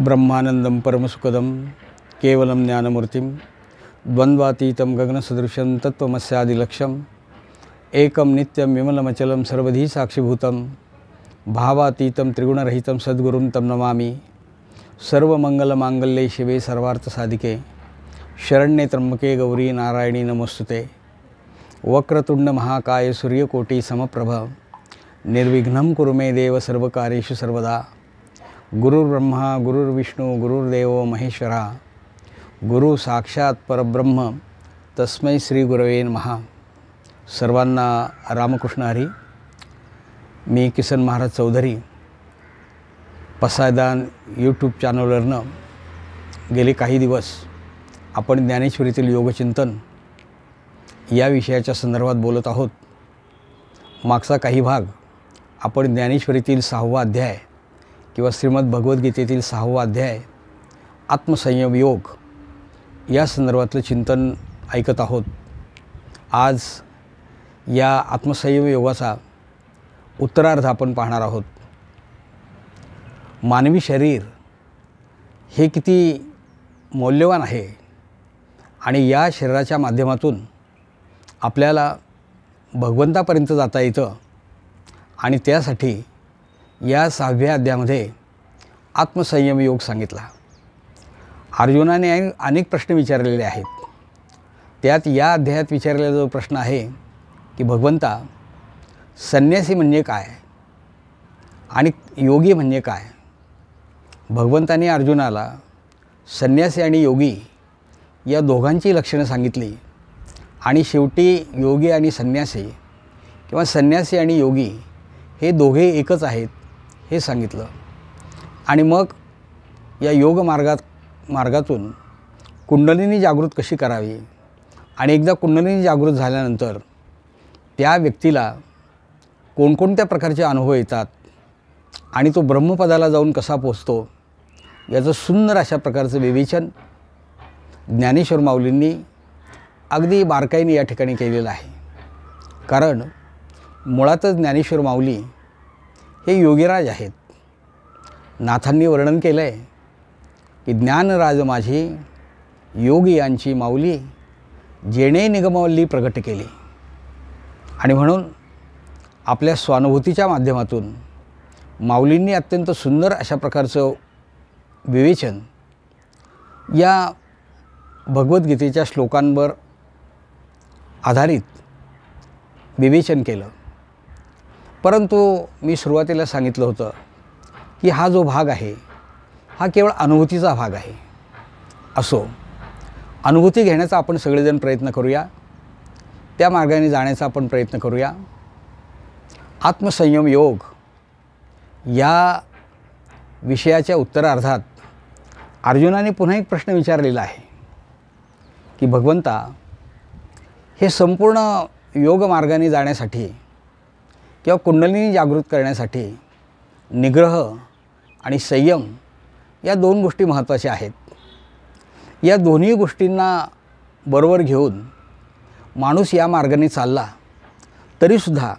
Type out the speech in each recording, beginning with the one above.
ब्रह्मानंदं परमसुखदं केवलं ज्ञानमूर्तिं द्वन्द्वातीतं गगनसदृशं तत्त्वमस्यादिलक्ष्यम् एकं नित्यं विमलमचलं सर्वधी साक्षिभूतं भावातीतं त्रिगुणरहितं सद्गुरुं तं नमामि। सर्वमंगलमांगल्ये शिवे सर्वार्थसाधिके शरण्ये त्र्यंबके गौरी नारायणी नमोस्तुते। वक्रतुंड महाकाय सूर्यकोटि समप्रभ निर्विघ्नं कुरु मे देव सर्वकार्येषु सर्वदा। गुरुर्ब्रह्मा गुरुर्विष्णू गुरुर्देव महेश्वरा गुरु साक्षात परब्रह्म तस्मै श्री गुरवे नमः। सर्वांना रामकृष्ण हरी। मी किसन महाराज चौधरी पसायदान यूट्यूब चॅनलवरनं गेले काही दिवस आपण ज्ञानेश्वरीतील योगचिंतन या विषयाच्या संदर्भात बोलत आहोत। मागचा काही भाग आपण ज्ञानेश्वरीतील 6वा अध्याय किंवा श्रीमद भगवद्गीतेतील 6वा अध्याय आत्मसंयम योग या संदर्भातलं चिंतन ऐकत आहोत। आज या आत्मसंयम योगाचा उत्तरार्ध आपण पाहणार आहोत। मानवी शरीर हे किती मौल्यवान आहे आणि या शरीराच्या माध्यमातून आपल्याला भगवंतापर्यंत जाता येतं आणि त्यासाठी या 6व्या अध्यायामध्ये आत्मसंयम योग सांगितला। अर्जुनाने अनेक प्रश्न विचारलेले आहेत। त्यात या अध्यायात विचारलेला जो प्रश्न आहे की भगवंता संन्यासी म्हणजे काय आणि योगी म्हणजे काय। भगवंताने अर्जुनाला संन्यासी आणि योगी या दोघांची लक्षणं सांगितली आणि शेवटी योगी आणि संन्यासी किंवा संन्यासी आणि योगी हे दोघे एकच आहेत हे सांगितलं। आणि मग या योग मार्गातून कुंडलिनी जागृत कशी करावी आणि एकदा कुंडलिनी जागृत झाल्यानंतर त्या व्यक्तीला कोणकोणत्या प्रकारचे अनुभव येतात आणि तो ब्रह्मपदाला जाऊन कसा पोचतो याचं सुंदर अशा प्रकारचं विवेचन ज्ञानेश्वर माऊलींनी अगदी बारकाईने या ठिकाणी केलेलं आहे। कारण मुळातच ज्ञानेश्वर माऊली हे योगीराज आहेत। नाथांनी वर्णन केलं आहे की ज्ञानराज माझी योगी यांची माऊली जेणे निगमवल्ली प्रगट केली। आणि म्हणून आपल्या स्वानुभूतीच्या माध्यमातून माऊलींनी अत्यंत सुंदर अशा प्रकारचं विवेचन या भगवद्गीतेच्या श्लोकांवर आधारित विवेचन केलं। परंतु मी सुरुवातीला सांगितलं होतं की हा जो भाग आहे हा केवळ अनुभूतीचा भाग आहे। असो, अनुभूती घेण्याचा आपण सगळेजण प्रयत्न करूया, त्या मार्गाने जाण्याचा आपण प्रयत्न करूया। आत्मसंयम योग या विषयाच्या उत्तरार्धात अर्जुनाने पुन्हा एक प्रश्न विचारलेला आहे की भगवंता हे संपूर्ण योग मार्गाने जाण्यासाठी किंवा कुंडलिनी जागृत करण्यासाठी निग्रह आणि संयम या 2 गोष्टी महत्त्वाच्या आहेत। या दोन्ही गोष्टींना बरोबर घेऊन माणूस या मार्गाने चालला तरीसुद्धा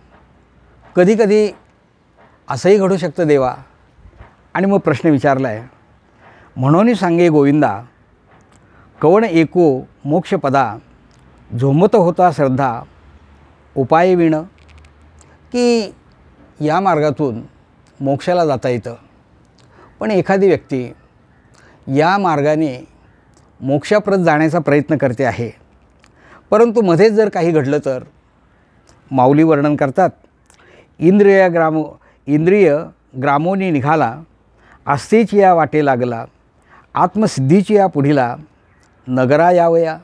कधीकधी असंही घडू शकतं देवा। आणि मग प्रश्न विचारला आहे, म्हणून सांगे गोविंदा कवण एको मोक्षपदा झोमत होता श्रद्धा उपाय विण। की या मार्गातून मोक्षाला जाता येतं, पण एखादी व्यक्ती या मार्गाने मोक्षाप्रत जाण्याचा प्रयत्न करते आहे, परंतु मध्येच जर काही घडलं तर माऊली वर्णन करतात, इंद्रिय ग्रामोनी निघाला आस्थेची या वाटे लागला आत्मसिद्धीची या पुढीला नगरा यावया।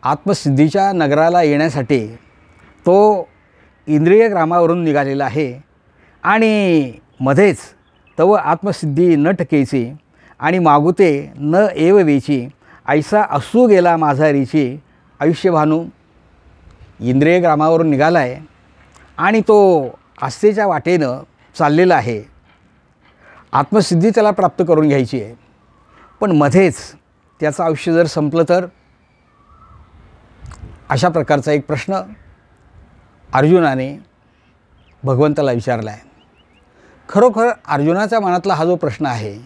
आत्मसिद्धीच्या नगराला येण्यासाठी तो इंद्रिय ग्रामावरून निघालेला आहे आणि मध्येच तव आत्मसिद्धी न टकेची आणि मागुते न एव वेची, ऐसा असू गेला माझा रीची आयुष्य भानू. इंद्रिय ग्रामावरून निघाला आहे आणि तो आस्थेच्या वाटेनं चाललेला आहे. आत्मसिद्धी त्याला प्राप्त करून घ्यायची आहे, पण मध्येच त्याचं आयुष्य जर संपलं तर? अशा प्रकारचा एक प्रश्न अर्जुनाने भगवंताला विचारला आहे. खरोखर अर्जुनाच्या मनातला हा जो प्रश्न आहे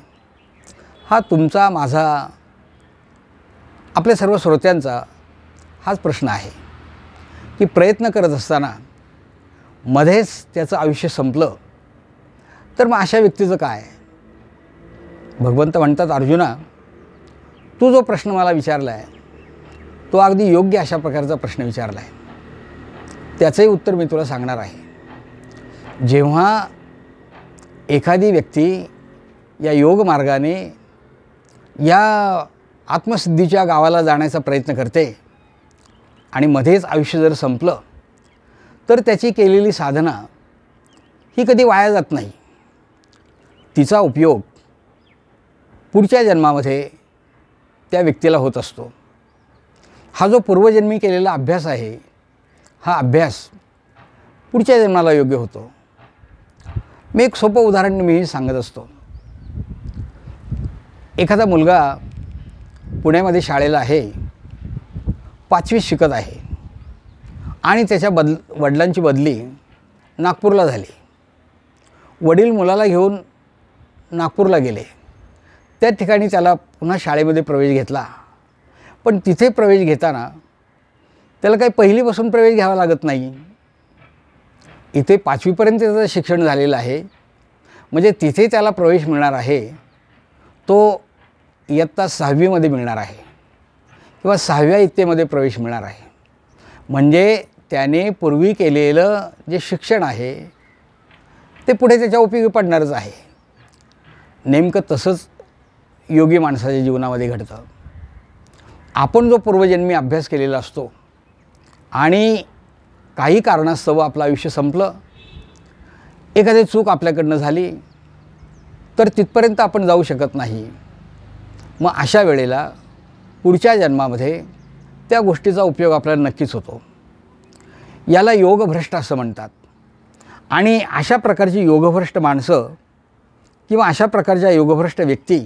हा तुमचा, माझा, आपल्या सर्व श्रोत्यांचा हाच प्रश्न आहे की प्रयत्न करत असताना मध्येच त्याचं आयुष्य संपलं तर मग अशा व्यक्तीचं काय? भगवंत म्हणतात, अर्जुना, तू जो प्रश्न मला विचारला आहे तो अगदी योग्य अशा प्रकारचा प्रश्न विचारला आहे. त्याचंही उत्तर मी तुला सांगणार आहे. जेव्हा एखादी व्यक्ती या योग मार्गाने या आत्मसिद्धीच्या गावाला जाण्याचा प्रयत्न करते आणि मध्येच आयुष्य जर संपलं तर त्याची केलेली साधना ही कधी वाया जात नाही. तिचा उपयोग पुढच्या जन्मामध्ये त्या व्यक्तीला होत असतो. हा जो पूर्वजन्मी केलेला अभ्यास आहे हा अभ्यास पुढच्या जन्माला योग्य होतो. मी एक सोपं उदाहरण मी सांगत असतो. एखादा मुलगा पुण्यामध्ये शाळेला आहे, 5वीत शिकत आहे आणि त्याच्या वडिलांची बदली नागपूरला झाली. वडील मुलाला घेऊन नागपूरला गेले. त्या ठिकाणी त्याला पुन्हा शाळेमध्ये प्रवेश घेतला, पण तिथे प्रवेश घेताना त्याला काही पहिलीपासून प्रवेश घ्यावा लागत नाही. इथे 5वीपर्यंत त्याचं शिक्षण झालेलं आहे, म्हणजे तिथे त्याला प्रवेश मिळणार आहे तो इयत्ता 6वीमध्ये मिळणार आहे किंवा 6व्या इयत्तेमध्ये प्रवेश मिळणार आहे. म्हणजे त्याने पूर्वी केलेलं जे शिक्षण आहे ते पुढे त्याच्या उपयोगी पडणारच आहे. नेमकं तसंच योगी माणसाच्या जीवनामध्ये घडतं. आपण जो पूर्वजन्मी अभ्यास केलेला असतो आणि काही कारणास्तव आपलं आयुष्य संपलं, एखादी चूक आपल्याकडनं झाली तर तिथपर्यंत आपण जाऊ शकत नाही. मग अशा वेळेला पुढच्या जन्मामध्ये त्या गोष्टीचा उपयोग आपल्याला नक्कीच होतो. याला योगभ्रष्ट असं म्हणतात. आणि अशा प्रकारची योगभ्रष्ट माणसं किंवा अशा प्रकारच्या योगभ्रष्ट व्यक्ती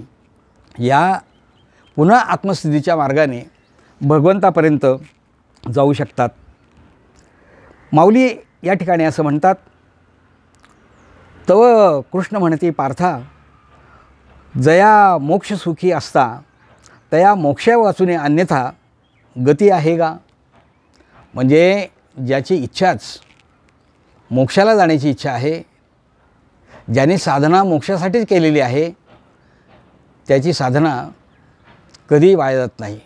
या पुन्हा आत्मसिद्धीच्या मार्गाने भगवंतापर्यंत जाऊ शकतात. माऊली या ठिकाणी असं म्हणतात, तव कृष्ण म्हणती पार्था, जया मोक्ष सुखी असता तया मोक्षा वाचुने अन्यथा गती आहे का. म्हणजे ज्याची इच्छाच मोक्षाला जाण्याची इच्छा आहे, ज्याने साधना मोक्षासाठीच केलेली आहे, त्याची साधना कधी वाया जात नाही.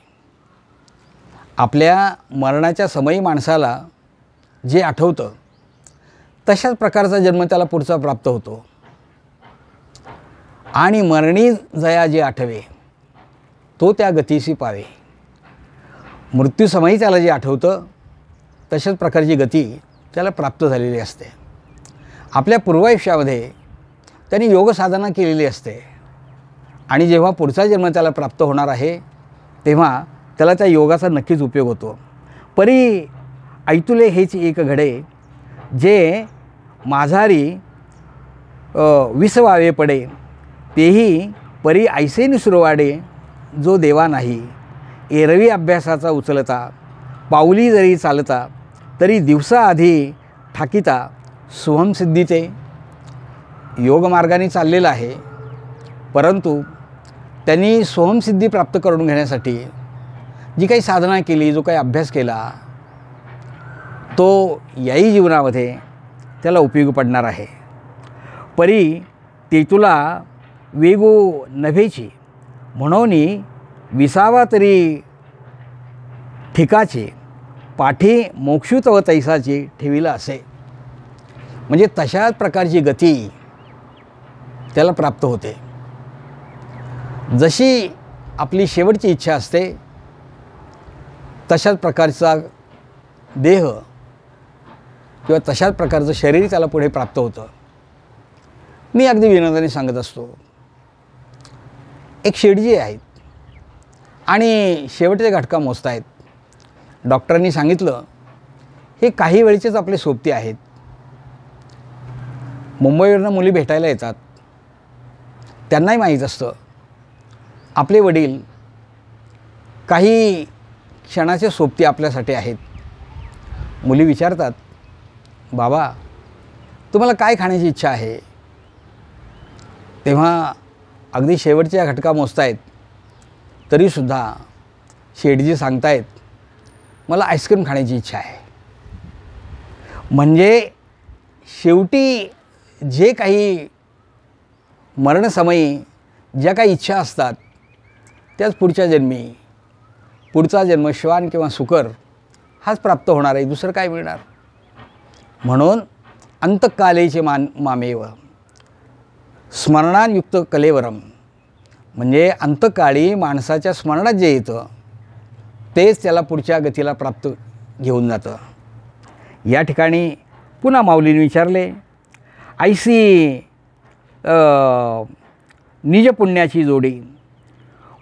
आपल्या मरणाच्या समयी माणसाला जे आठवतं तशाच प्रकारचा जन्म त्याला पुढचा प्राप्त होतो. आणि मरणी जया जे आठवे तो त्या गतीशी पावे. मृत्यूसमयी त्याला जे आठवतं तशाच प्रकारची गती त्याला प्राप्त झालेली असते. आपल्या पूर्वायुष्यामध्ये त्यांनी योगसाधना केलेली असते आणि जेव्हा पुढचा जन्म त्याला प्राप्त होणार आहे तेव्हा त्याला त्या योगाचा नक्कीच उपयोग होतो. परी ऐतुले हेच एक घडे, जे माझारी विसवावे पडे, तेही परी ऐसे निसुरवाडे, जो देवा नाही. एरवी अभ्यासाचा उचलता, पाऊली जरी चालता, तरी दिवसाआधी ठाकिता सोहमसिद्धीते. योगमार्गाने चाललेला आहे, परंतु त्यांनी सोहमसिद्धी प्राप्त करून घेण्यासाठी जी काही साधना केली, जो काही अभ्यास केला, तो याही जीवनामध्ये त्याला उपयोगी पडणार आहे. परी ते तुला वेगो नभेची, म्हणून विसावा तरी ठिकाचे, पाठी मोक्षुत व तैसाची ठेविला असे. म्हणजे तशाच प्रकारची गती त्याला प्राप्त होते. जशी आपली शेवटची इच्छा असते तशाच प्रकारचा देह किंवा तशाच प्रकारचं शरीर त्याला पुढे प्राप्त होतं. मी अगदी विनोदाने सांगत असतो, एक शेठजी आहेत आणि शेवटचे घटका मोजतायत. डॉक्टरांनी सांगितलं हे काही वेळचेच आपले सोबती आहेत. मुंबईवरनं मुली भेटायला येतात. त्यांनाही माहीत असतं आपले वडील काही क्षणाचे सोबती आपल्यासाठी आहेत. मुली विचारतात, बाबा तुम्हाला काय खाण्याची इच्छा आहे? तेव्हा अगदी शेवटच्या घटका मोजतायत तरीसुद्धा शेठजी सांगतायत, मला आईस्क्रीम खाण्याची इच्छा आहे. म्हणजे शेवटी जे काही मरणसमयी ज्या काही इच्छा असतात त्याच पुढच्या जन्मी, पुढचा जन्म श्वान किंवा सुकर हाच प्राप्त होणार आहे, दुसरं काय मिळणार. म्हणून अंतकालेचे मामेव स्मरणायुक्त कलेवरम, म्हणजे अंतकाळी माणसाच्या स्मरणात जे येतं तेच त्याला पुढच्या गतीला प्राप्त घेऊन जातं. या ठिकाणी पुन्हा माऊलीने विचारले, ऐसी निज पुण्याची जोडी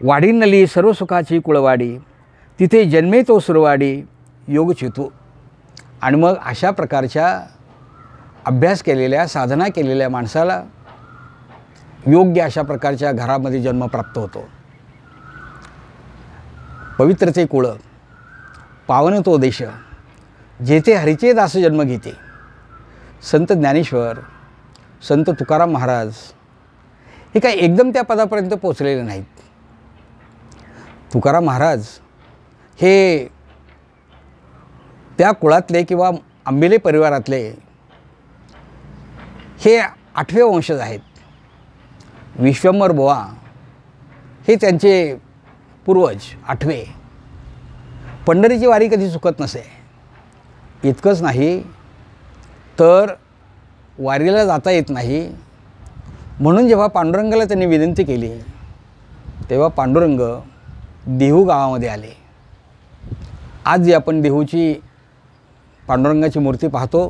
वाढीनली सर्व सुखाची कुळवाडी, तिथे जन्मे तो सुरवाडी योग चितू. आणि मग अशा प्रकारच्या अभ्यास केलेल्या साधना केलेल्या माणसाला योग्य अशा प्रकारच्या घरामध्ये जन्म प्राप्त होतो. पवित्रते कुळ पावन तो देश, जेथे हरीचे दास जन्म घेते. संत ज्ञानेश्वर, संत तुकाराम महाराज हे काय एकदम त्या पदापर्यंत पोचलेले नाहीत. तुकाराम महाराज हे त्या कुळातले किंवा आंबेले परिवारातले हे 8वे वंशज आहेत. विश्वंभर बुवा हे त्यांचे पूर्वज 8वे. पंढरीची वारी कधी चुकत नसे. इतकंच नाही तर वारीला जाता येत नाही म्हणून जेव्हा पांडुरंगाला त्यांनी विनंती केली तेव्हा पांडुरंग देहू गावामध्ये आले. आज जी आपण देहूची पांडुरंगाची मूर्ती पाहतो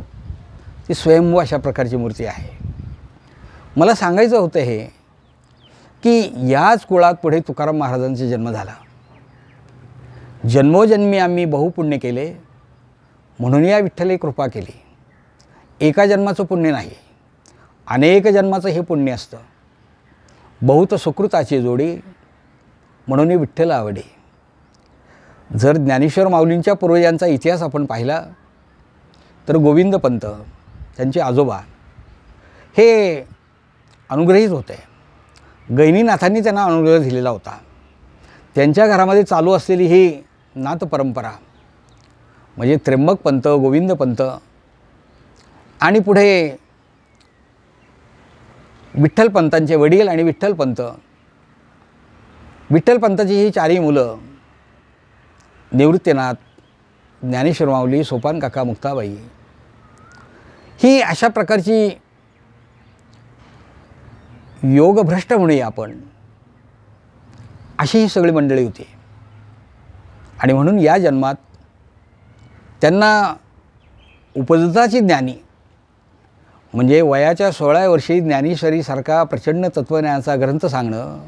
ती स्वयंभू अशा प्रकारची मूर्ती आहे. मला सांगायचं होतं हे की याच कुळात पुढे तुकाराम महाराजांचा जन्म झाला. जन्मोजन्मी आम्ही बहुपुण्य केले म्हणून या विठ्ठले कृपा केली. एका जन्माचं पुण्य नाही, अनेक जन्माचं हे पुण्य असतं. बहुत सुकृताची जोडी म्हणून विठ्ठल आवडे. जर ज्ञानेश्वर माऊलींच्या पूर्वजांचा इतिहास आपण पाहिला तर गोविंद पंत त्यांचे आजोबा हे अनुग्रहीत होते. गैनीनाथांनी त्यांना अनुग्रह दिलेला होता. त्यांच्या घरामध्ये चालू असलेली ही नाथ परंपरा म्हणजे त्र्यंबक पंत, गोविंद पंत आणि पुढे विठ्ठल पंतांचे वडील आणि विठ्ठल पंत. विठ्ठल पंताची ही 4ही मुलं निवृत्तीनाथ, ज्ञानेश्वर माऊली, सोपान काका, मुक्ताबाई ही अशा प्रकारची योगभ्रष्ट म्हणूया आपण, अशी ही सगळी मंडळी होती. आणि म्हणून या जन्मात त्यांना उपजताची ज्ञानी म्हणजे वयाच्या 16व्या वर्षी ज्ञानेश्वरीसारखा प्रचंड तत्त्वज्ञानाचा ग्रंथ सांगणं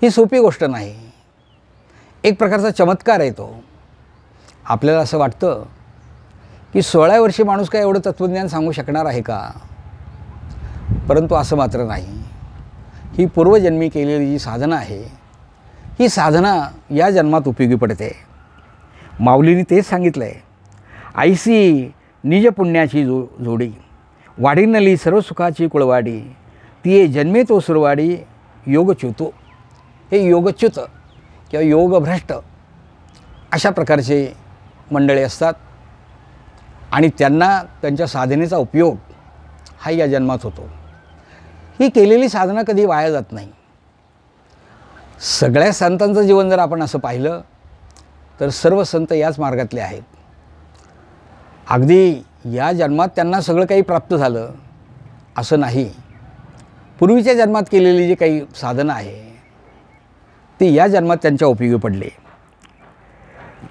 ही सोपी गोष्ट नाही. एक प्रकारचा चमत्कार आहे तो. आपल्याला असं वाटतं की 16व्या वर्षी माणूस काय एवढं तत्त्वज्ञान सांगू शकणार आहे का? परंतु असं मात्र नाही. ही पूर्वजन्मी केलेली जी साधना आहे ही साधना या जन्मात उपयोगी पडते. माऊलींनी तेच सांगितलं आहे, ऐसी निज पुण्याची जोडी वाढीनली सर्व सुखाची कुळवाडी, तिये जन्मे तो सुरवाडी योगच्युत. हे योगच्युत किंवा योगभ्रष्ट अशा प्रकारचे मंडळी असतात आणि त्यांना त्यांच्या साधनेचा उपयोग हा या जन्मात होतो. ही केलेली साधना कधी वाया जात नाही. सगळ्या संतांचं जीवन जर आपण असं पाहिलं तर सर्व संत याच मार्गातले आहेत. अगदी या जन्मात त्यांना सगळं काही प्राप्त झालं असं नाही. पूर्वीच्या जन्मात केलेली जी काही साधना आहे ती या जन्मात त्यांच्या उपयोगी पडली.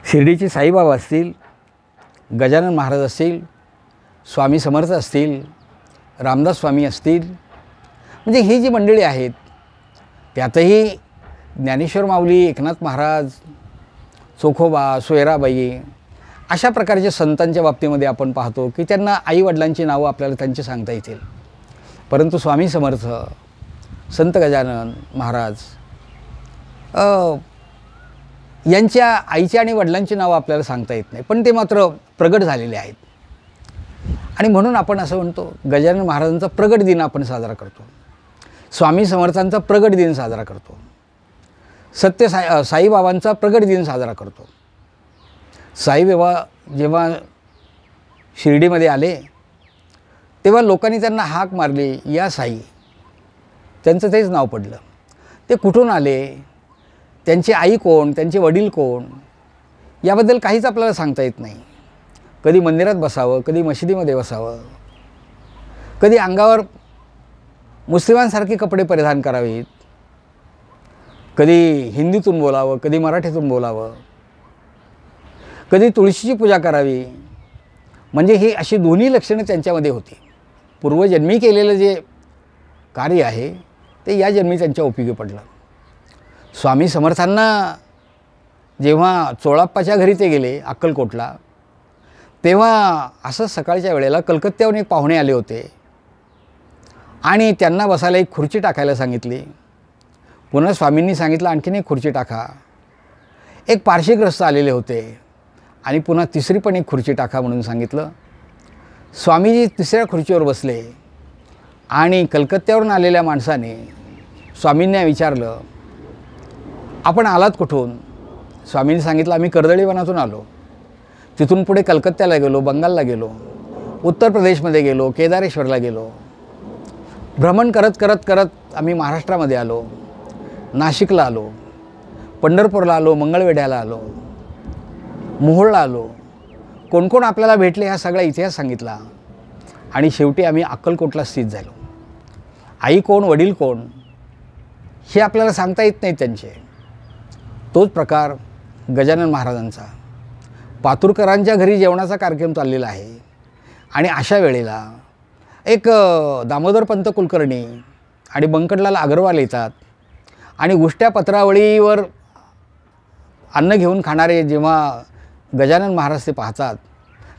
शिर्डीचे साईबाबा असतील, गजानन महाराज असतील, स्वामी समर्थ असतील, रामदास स्वामी असतील, म्हणजे ही जी मंडळी आहेत त्यातही ज्ञानेश्वर माऊली, एकनाथ महाराज, चोखोबा, सोयराबाई अशा प्रकारच्या संतांच्या बाबतीमध्ये आपण पाहतो की त्यांना आईवडिलांची नावं आपल्याला त्यांची सांगता येतील. परंतु स्वामी समर्थ, संत गजानन महाराज यांच्या आईची आणि वडिलांची नावं आपल्याला सांगता येत नाही, पण ते मात्र प्रगट झालेले आहेत. आणि म्हणून आपण असं म्हणतो गजानन महाराजांचा प्रगट दिन आपण साजरा करतो, स्वामी समर्थांचा प्रगट दिन साजरा करतो, साईबाबांचा प्रगट दिन साजरा करतो. साईबाबा जेव्हा शिर्डीमध्ये आले तेव्हा लोकांनी त्यांना हाक मारली, या साई. त्यांचं तेच नाव पडलं. ते कुठून आले, त्यांची आई कोण, त्यांचे वडील कोण, याबद्दल काहीच आपल्याला सांगता येत नाही. कधी मंदिरात बसावं, कधी मशिदीमध्ये बसावं, कधी अंगावर मुस्लिमांसारखे कपडे परिधान करावेत, कधी हिंदीतून बोलावं, कधी मराठीतून बोलावं, कधी तुळशीची पूजा करावी. म्हणजे ही अशी दोन्ही लक्षणं त्यांच्यामध्ये होती. पूर्वजन्मी केलेलं जे कार्य आहे ते या जन्मी त्यांच्या उपयोगी पडलं. स्वामी समर्थांना जेव्हा चोळाप्पाच्या घरी ते गेले अक्कलकोटला, तेव्हा असंच सकाळच्या वेळेला कलकत्त्याहून एक पाहुणे आले होते आणि त्यांना बसायला एक खुर्ची टाकायला सांगितली. पुन्हा स्वामींनी सांगितलं आणखीन एक खुर्ची टाका. एक पारशीग्रस्त आलेले होते आणि पुन्हा तिसरी पण एक खुर्ची टाका म्हणून सांगितलं. स्वामीजी तिसऱ्या खुर्चीवर बसले आणि कलकत्त्यावरून आलेल्या माणसाने स्वामींना विचारलं, आपण आलात कुठून? स्वामींनी सांगितलं, आम्ही कर्दळीवनातून आलो. तिथून पुढे कलकत्त्याला गेलो, बंगालला गेलो, उत्तर प्रदेशमध्ये गेलो, केदारेश्वरला गेलो. भ्रमण करत करत करत आम्ही महाराष्ट्रामध्ये आलो, नाशिकला आलो, पंढरपूरला आलो, मंगळवेढ्याला आलो, मोहोळला आलो. कोण कोण आपल्याला भेटले हा सगळा इतिहास सांगितला आणि शेवटी आम्ही अक्कलकोटला स्थित झालो. आई कोण, वडील कोण हे आपल्याला सांगता येत नाही त्यांचे. तोच प्रकार गजानन महाराजांचा. पातुरकरांच्या घरी जेवणाचा कार्यक्रम चाललेला आहे आणि अशा वेळेला एक दामोदरपंत कुलकर्णी आणि बंकटलाल अग्रवाल येतात आणि गुष्ट्या पत्रावळीवर अन्न घेऊन खाणारे जेव्हा गजानन महाराज ते पाहतात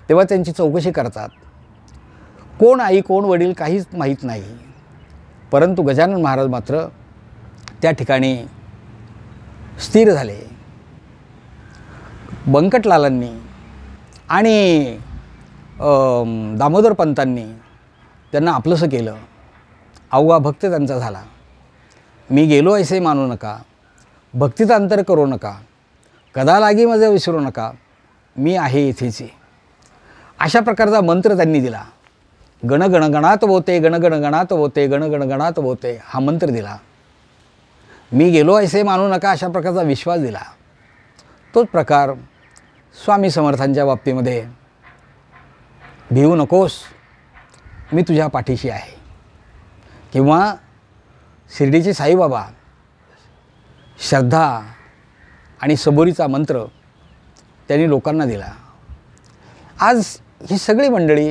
तेव्हा त्यांची चौकशी करतात. कोण आई, कोण वडील काहीच माहीत नाही. परंतु गजानन महाराज मात्र त्या ठिकाणी स्थिर झाले. बंकटलालांनी आणि दामोदरपंतांनी त्यांना आपलंसं केलं. अवघा भक्त त्यांचा झाला. मी गेलो ऐसे मानू नका, भक्तीत अंतर करू नका, कदा लागी माझे विसरू नका, मी आहे इथेची. अशा प्रकारचा मंत्र त्यांनी दिला. गणगणगणात बोते, गणगणगणात बोते, गणगणगणात बोते हा मंत्र दिला. मी गेलो ऐसे मानू नका अशा प्रकारचा विश्वास दिला. तोच प्रकार स्वामी समर्थांच्या बाबतीमध्ये, भिवू नकोस, मी तुझ्या पाठीशी आहे. किंवा शिर्डीचे साईबाबा श्रद्धा आणि सबुरीचा मंत्र त्यांनी लोकांना दिला. आज ही सगळी मंडळी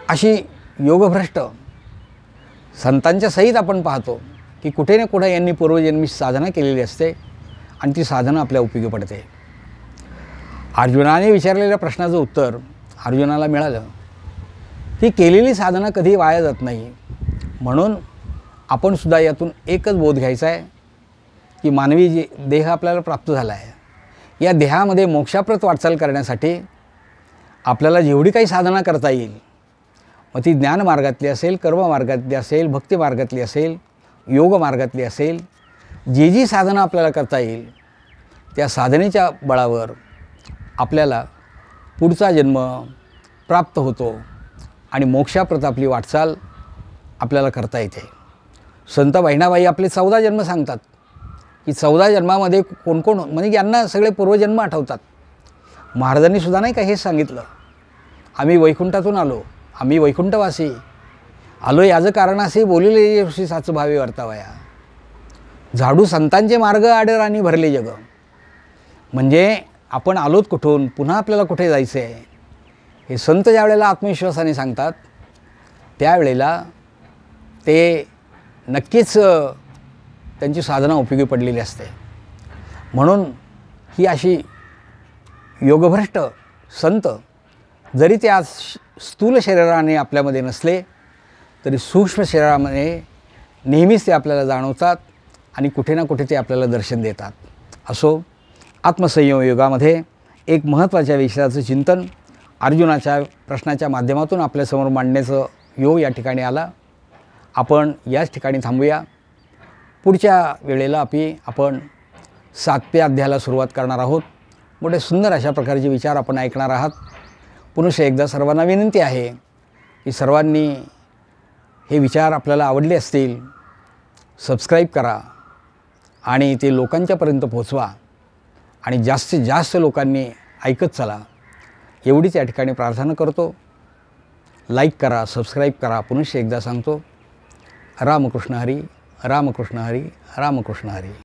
अशी योगभ्रष्ट संतांच्या सहित आपण पाहतो की कुठे ना कुठे यांनी पूर्वजन्मी साधना केलेली असते आणि ती साधना आपल्या उपयोगी पडते. अर्जुनाने विचारलेल्या प्रश्नाचं उत्तर अर्जुनाला मिळालं की केलेली साधना कधी वाया जात नाही. म्हणून आपण सुद्धा यातून एकच बोध घ्यायचा आहे की मानवी देह आपल्याला प्राप्त झाला आहे. या देहामध्ये मोक्षाप्रत वाटचाल करण्यासाठी आपल्याला जेवढी काही साधना करता येईल, मग ती ज्ञान मार्गातली असेल, कर्म मार्गातली असेल, भक्ती मार्गातली असेल, योग मार्गातली असेल, जी साधना आपल्याला करता येईल त्या साधनेच्या बळावर आपल्याला पुढचा जन्म प्राप्त होतो आणि मोक्षाप्रत आपली वाटचाल आपल्याला करता येते. संत बहिणाबाई आपले 14 जन्म सांगतात की 14 जन्मामध्ये कोण कोण, म्हणजे यांना सगळे पूर्वजन्म आठवतात. महाराजांनी सुद्धा नाही का हेच सांगितलं, आम्ही वैकुंठातून आलो, आम्ही वैकुंठवासी आलो, याचं कारण असे बोलिले साच भावे वर्तावया, झाडू संतांचे मार्ग आडर आणि भरले जग. म्हणजे आपण आलोत कुठून, पुन्हा आपल्याला कुठे जायचं आहे हे संत ज्या वेळेला आत्मविश्वासाने सांगतात त्यावेळेला ते नक्कीच त्यांची साधना उपयोगी पडलेली असते. म्हणून ही अशी योगभ्रष्ट संत जरी ते आज स्थूल शरीराने आपल्यामध्ये नसले तरी सूक्ष्म शरीरामध्ये नेहमीच ते आपल्याला जाणवतात आणि कुठे ना कुठे ते आपल्याला दर्शन देतात. असो, आत्मसंयम योगामध्ये एक महत्त्वाच्या विषयाचं चिंतन अर्जुनाच्या प्रश्नाच्या माध्यमातून आपल्यासमोर मांडण्याचं योग या ठिकाणी आला. आपण याच ठिकाणी थांबूया. पुढच्या वेळेला आपण 7व्या अध्यायाला सुरुवात करणार आहोत. मोठे सुंदर अशा प्रकारचे विचार आपण ऐकणार आहात. पुनश्च एकदा सर्वांना विनंती आहे की सर्वांनी हे विचार आपल्याला आवडले असतील सबस्क्राईब करा आणि ते लोकांच्यापर्यंत पोहोचवा आणि जास्तीत जास्त लोकांनी ऐकत चला, एवढीच या ठिकाणी प्रार्थना करतो. लाईक करा, सबस्क्राईब करा. पुनश्च एकदा सांगतो, रामकृष्ण हरी, रामकृष्ण हरी, रामकृष्ण हरी.